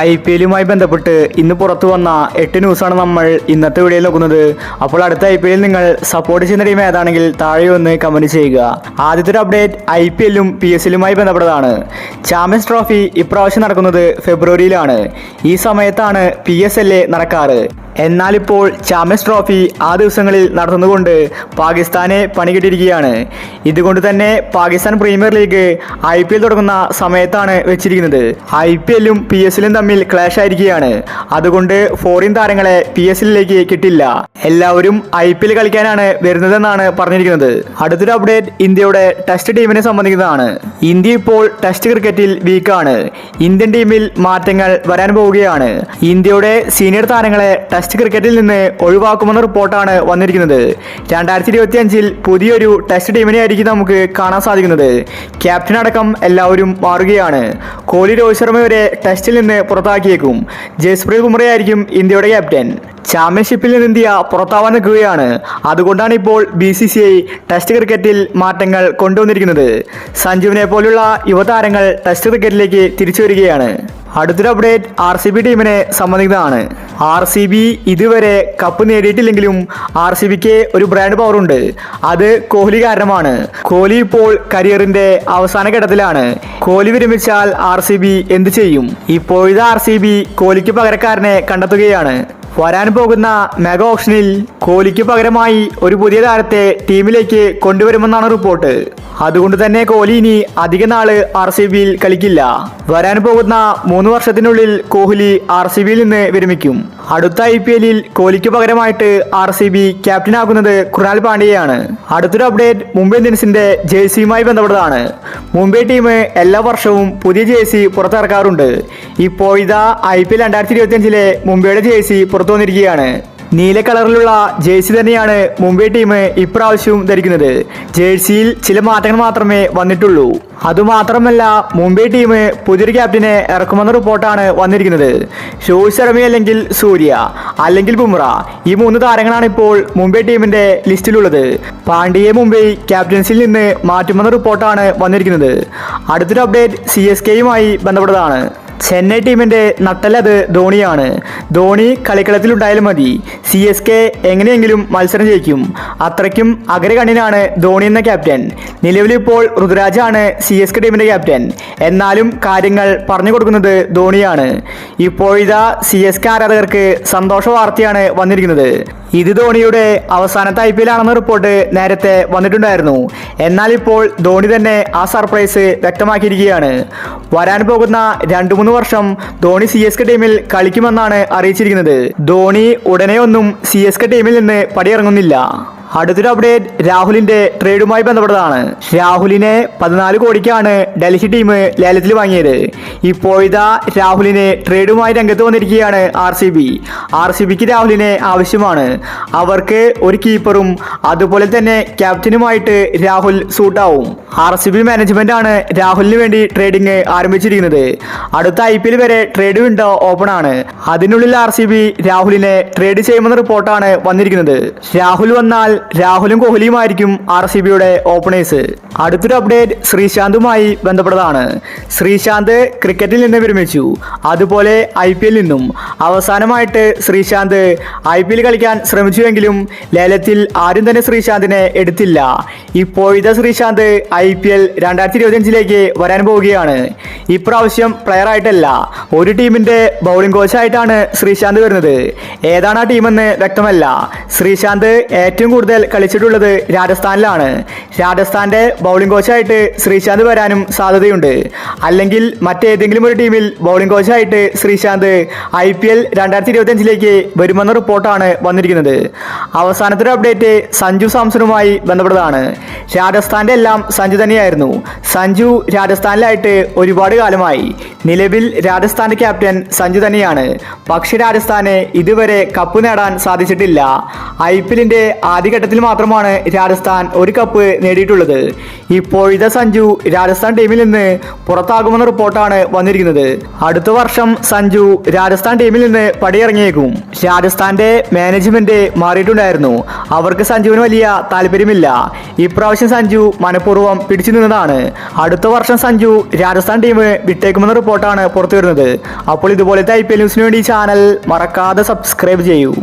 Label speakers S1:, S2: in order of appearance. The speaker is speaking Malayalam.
S1: IPL-യുമായി ബന്ധപ്പെട്ട് ഇന്ന് പുറത്തു വന്ന 8 ന്യൂസാണ് നമ്മൾ ഇന്നത്തെ വീഡിയോയിൽ നോക്കുന്നത്. അപ്പോൾ അടുത്ത IPL-ൽ നിങ്ങൾ സപ്പോർട്ട് ചെയ്യുന്ന ടീം ഏതാണെങ്കിൽ താഴെ ഒന്ന് കമന്റ് ചെയ്യുക. ആദ്യത്തെ ഒരു അപ്ഡേറ്റ് IPL-ലും PSL-യുമായി ബന്ധപ്പെട്ടതാണ്. ചാമ്പ്യൻസ് ട്രോഫി ഇപ്രാവശ്യം നടക്കുന്നത് ഫെബ്രുവരിയിലാണ്. ഈ സമയത്താണ് PSL നടക്കാറ്. എന്നാൽ ഇപ്പോൾ ചാമ്പ്യൻസ് ട്രോഫി ആ ദിവസങ്ങളിൽ നടത്തുന്നതുകൊണ്ട് പാകിസ്ഥാനെ പണികിട്ടിരിക്കുകയാണ്. ഇതുകൊണ്ട് തന്നെ പാകിസ്ഥാൻ പ്രീമിയർ ലീഗ് IPL തുടങ്ങുന്ന സമയത്താണ് വെച്ചിരിക്കുന്നത്. IPL-ലും PSL-ലും തമ്മിൽ ക്ലാഷ് ആയിരിക്കുകയാണ്. അതുകൊണ്ട് ഫോറിൻ താരങ്ങളെ PSL-ലേക്ക് കിട്ടില്ല. എല്ലാവരും IPL കളിക്കാനാണ് വരുന്നതെന്നാണ് പറഞ്ഞിരിക്കുന്നത്. അടുത്തൊരു അപ്ഡേറ്റ് ഇന്ത്യയുടെ ടെസ്റ്റ് ടീമിനെ സംബന്ധിക്കുന്നതാണ്. ഇന്ത്യ ഇപ്പോൾ ടെസ്റ്റ് ക്രിക്കറ്റിൽ വീക്കാണ്. ഇന്ത്യൻ ടീമിൽ മാറ്റങ്ങൾ വരാൻ പോവുകയാണ്. ഇന്ത്യയുടെ സീനിയർ താരങ്ങളെ ടെസ്റ്റ് ക്രിക്കറ്റിൽ നിന്ന് ഒഴിവാക്കുമെന്ന റിപ്പോർട്ടാണ് വന്നിരിക്കുന്നത്. 2025-ൽ പുതിയൊരു ടെസ്റ്റ് ടീമിനെ ആയിരിക്കും നമുക്ക് കാണാൻ സാധിക്കുന്നത്. ക്യാപ്റ്റൻ അടക്കം എല്ലാവരും മാറുകയാണ്. കോഹ്ലി, രോഹിത് ശർമ്മ വരെ ടെസ്റ്റിൽ നിന്ന് പുറത്താക്കിയേക്കും. ജസ്പ്രീത് ബുംറയായിരിക്കും ഇന്ത്യയുടെ ക്യാപ്റ്റൻ. ചാമ്പ്യൻഷിപ്പിൽ നിന്ന് ഇന്ത്യ പുറത്താവാൻ നിൽക്കുകയാണ്. അതുകൊണ്ടാണ് ഇപ്പോൾ BCCI ടെസ്റ്റ് ക്രിക്കറ്റിൽ മാറ്റങ്ങൾ കൊണ്ടുവന്നിരിക്കുന്നത്. സഞ്ജുവിനെ പോലുള്ള യുവതാരങ്ങൾ ടെസ്റ്റ് ക്രിക്കറ്റിലേക്ക് തിരിച്ചു വരികയാണ്. അടുത്തൊരു അപ്ഡേറ്റ് RCB ടീമിനെ സംബന്ധിക്കുന്നതാണ്. RCB ഇതുവരെ കപ്പ് നേടിയിട്ടില്ലെങ്കിലും RCBക്ക് ഒരു ബ്രാൻഡ് പവർ ഉണ്ട്. അത് കോഹ്ലി കാരണമാണ്. കോഹ്ലി ഇപ്പോൾ കരിയറിന്റെ അവസാന ഘട്ടത്തിലാണ്. കോഹ്ലി വിരമിച്ചാൽ RCB എന്ത് ചെയ്യും? ഇപ്പോഴത്തെ RCB കോഹ്ലിക്ക് പകരക്കാരനെ കണ്ടെത്തുകയാണ്. വരാൻ പോകുന്ന മെഗാ ഓപ്ഷനിൽ കോഹ്ലിക്ക് പകരമായി ഒരു പുതിയ താരത്തെ ടീമിലേക്ക് കൊണ്ടുവരുമെന്നാണ് റിപ്പോർട്ട്. അതുകൊണ്ട് തന്നെ കോഹ്ലി ഇനി അധിക നാള് RCBയിൽ കളിക്കില്ല. വരാൻ പോകുന്ന 3 വർഷത്തിനുള്ളിൽ കോഹ്ലി RCBയിൽ നിന്ന് വിരമിക്കും. അടുത്ത IPL-ൽ കോഹ്ലിക്ക് പകരമായിട്ട് RCB ക്യാപ്റ്റനാകുന്നത് കൃണാൽ പാണ്ഡ്യയാണ്. അടുത്തൊരു അപ്ഡേറ്റ് മുംബൈ ഇന്ത്യൻസിന്റെ ജേഴ്സിയുമായി ബന്ധപ്പെട്ടതാണ്. മുംബൈ ടീം എല്ലാ വർഷവും പുതിയ ജേഴ്സി പുറത്തിറക്കാറുണ്ട്. ഇപ്പോൾ ഇതാ IPL 2025-ലെ മുംബൈയുടെ ജേഴ്സി പുറത്തു വന്നിരിക്കുകയാണ്. നീല കളറിലുള്ള ജേഴ്സി തന്നെയാണ് മുംബൈ ടീം ഇപ്രാവശ്യവും ധരിക്കുന്നത്. ജേഴ്സിയിൽ ചില മാറ്റങ്ങൾ മാത്രമേ വന്നിട്ടുള്ളൂ. അതുമാത്രമല്ല, മുംബൈ ടീം പുതിയൊരു ക്യാപ്റ്റനെ ഇറക്കുമെന്ന റിപ്പോർട്ടാണ് വന്നിരിക്കുന്നത്. രോഹിത് ശർമ്മ അല്ലെങ്കിൽ സൂര്യ അല്ലെങ്കിൽ ബുംറ, ഈ 3 താരങ്ങളാണ് ഇപ്പോൾ മുംബൈ ടീമിന്റെ ലിസ്റ്റിലുള്ളത്. പാണ്ഡ്യയെ മുംബൈ ക്യാപ്റ്റൻസിൽ നിന്ന് മാറ്റുമെന്ന റിപ്പോർട്ടാണ് വന്നിരിക്കുന്നത്. അടുത്തൊരു അപ്ഡേറ്റ് CSKയുമായി ബന്ധപ്പെട്ടതാണ്. ചെന്നൈ ടീമിന്റെ നട്ടലത് ധോണിയാണ്. ധോണി കളിക്കളത്തിലുണ്ടായാലും മതി, CSK എങ്ങനെയെങ്കിലും മത്സരം ജയിക്കും. അത്രയ്ക്കും അഗ്രകണ്ണിനാണ് ധോണി എന്ന ക്യാപ്റ്റൻ. നിലവിലിപ്പോൾ ഋതുരാജാണ് CSK ടീമിന്റെ ക്യാപ്റ്റൻ. എന്നാലും കാര്യങ്ങൾ പറഞ്ഞു കൊടുക്കുന്നത് ധോണിയാണ്. ഇപ്പോഴിതാ CSK ആരാധകർക്ക് സന്തോഷ വാർത്തയാണ് വന്നിരിക്കുന്നത്. ഇത് ധോണിയുടെ അവസാനത്തെ IPL ആണെന്ന റിപ്പോർട്ട് നേരത്തെ വന്നിട്ടുണ്ടായിരുന്നു. എന്നാൽ ഇപ്പോൾ ധോണി തന്നെ ആ സർപ്രൈസ് വ്യക്തമാക്കിയിരിക്കുകയാണ്. വരാൻ പോകുന്ന 2-3 വർഷം ധോണി CSK ടീമിൽ കളിക്കുമെന്നാണ് അറിയിച്ചിരിക്കുന്നത്. ധോണി ഉടനെ ഒന്നും CSK ടീമിൽ നിന്ന് പടിയിറങ്ങുന്നില്ല. അടുത്തൊരു അപ്ഡേറ്റ് രാഹുലിന്റെ ട്രേഡുമായി ബന്ധപ്പെട്ടതാണ്. രാഹുലിനെ 14 കോടിക്കാണ് ഡൽഹി ടീം ലേലത്തിൽ വാങ്ങിയത്. ഇപ്പോഴിതാ രാഹുലിനെ ട്രേഡുമായി രംഗത്ത് വന്നിരിക്കുകയാണ് RCBക്ക് രാഹുലിനെ ആവശ്യമാണ്. അവർക്ക് ഒരു കീപ്പറും അതുപോലെ തന്നെ ക്യാപ്റ്റനുമായിട്ട് രാഹുൽ സൂട്ടാവും. RCB മാനേജ്മെന്റ് ആണ് രാഹുലിന് വേണ്ടി ട്രേഡിംഗ് ആരംഭിച്ചിരിക്കുന്നത്. അടുത്ത IPL വരെ ട്രേഡ് വിൻഡോ ഓപ്പൺ ആണ്. അതിനുള്ളിൽ RCB രാഹുലിനെ ട്രേഡ് ചെയ്യുമെന്ന റിപ്പോർട്ടാണ് വന്നിരിക്കുന്നത്. രാഹുൽ വന്നാൽ രാഹുലും കോഹ്ലിയുമായിരിക്കും RCBയുടെ ഓപ്പണേഴ്സ്. അടുത്തൊരു അപ്ഡേറ്റ് ശ്രീശാന്തുമായി ബന്ധപ്പെട്ടതാണ്. ശ്രീശാന്ത് ക്രിക്കറ്റിൽ നിന്ന് വിരമിച്ചു, അതുപോലെ IPL നിന്നും. അവസാനമായിട്ട് ശ്രീശാന്ത് IPL കളിക്കാൻ ശ്രമിച്ചുവെങ്കിലും ലേലത്തിൽ ആരും തന്നെ ശ്രീശാന്തിനെ എടുത്തില്ല. ഇപ്പോഴത്തെ ശ്രീശാന്ത് IPL 2025-ലേക്ക് വരാൻ പോവുകയാണ്. ഇപ്രാവശ്യം പ്ലെയർ ആയിട്ടല്ല, ഒരു ടീമിന്റെ ബൗളിംഗ് കോച്ചായിട്ടാണ് ശ്രീശാന്ത് വരുന്നത്. ഏതാണ് ആ ടീമെന്ന് വ്യക്തമല്ല. ശ്രീശാന്ത് ഏറ്റവും കൂടുതൽ കളിച്ചിട്ടുള്ളത് രാജസ്ഥാനിലാണ്. രാജസ്ഥാന്റെ ബൗളിംഗ് കോച്ചായിട്ട് ശ്രീശാന്ത് വരാനും സാധ്യതയുണ്ട്. അല്ലെങ്കിൽ മറ്റേതെങ്കിലും ഒരു ടീമിൽ ബൗളിംഗ് കോച്ചായിട്ട് ശ്രീശാന്ത് IPL 2025-ലേക്ക് വരുമെന്ന റിപ്പോർട്ടാണ് വന്നിരിക്കുന്നത്. അവസാനത്തെ അപ്ഡേറ്റ് സഞ്ജു സാംസണുമായി ബന്ധപ്പെട്ടതാണ്. രാജസ്ഥാന്റെ എല്ലാം സഞ്ജു തന്നെയായിരുന്നു. സഞ്ജു രാജസ്ഥാനിലായിട്ട് ഒരുപാട് കാലമായി. നിലവിൽ രാജസ്ഥാന്റെ ക്യാപ്റ്റൻ സഞ്ജു തന്നെയാണ്. പക്ഷേ രാജസ്ഥാന് ഇതുവരെ കപ്പ് നേടാൻ സാധിച്ചിട്ടില്ല. IPL-ന്റെ ആദ്യ ഘട്ടത്തിൽ മാത്രമാണ് രാജസ്ഥാൻ ഒരു കപ്പ് നേടിയിട്ടുള്ളത്. ഇപ്പോഴത്തെ സഞ്ജു രാജസ്ഥാൻ ടീമിൽ നിന്ന് പുറത്താകുമെന്ന റിപ്പോർട്ടാണ് വന്നിരിക്കുന്നത്. അടുത്ത വർഷം സഞ്ജു രാജസ്ഥാൻ ടീമിൽ നിന്ന് പടിയിറങ്ങിയേക്കും. രാജസ്ഥാന്റെ മാനേജ്മെന്റ് മാറിയിട്ടുണ്ടായിരുന്നു. അവർക്ക് സഞ്ജുവിന് വലിയ താല്പര്യമില്ല. ഇപ്രാവശ്യം സഞ്ജു മനഃപൂർവ്വം പിടിച്ചു നിന്നതാണ്. അടുത്ത വർഷം സഞ്ജു രാജസ്ഥാൻ ടീം വിട്ടേക്കുമെന്ന റിപ്പോർട്ടാണ് പുറത്തു വരുന്നത്. അപ്പോൾ ഇതുപോലത്തെ IPL ന്യൂസിന് വേണ്ടി ചാനൽ മറക്കാതെ സബ്സ്ക്രൈബ് ചെയ്യൂ.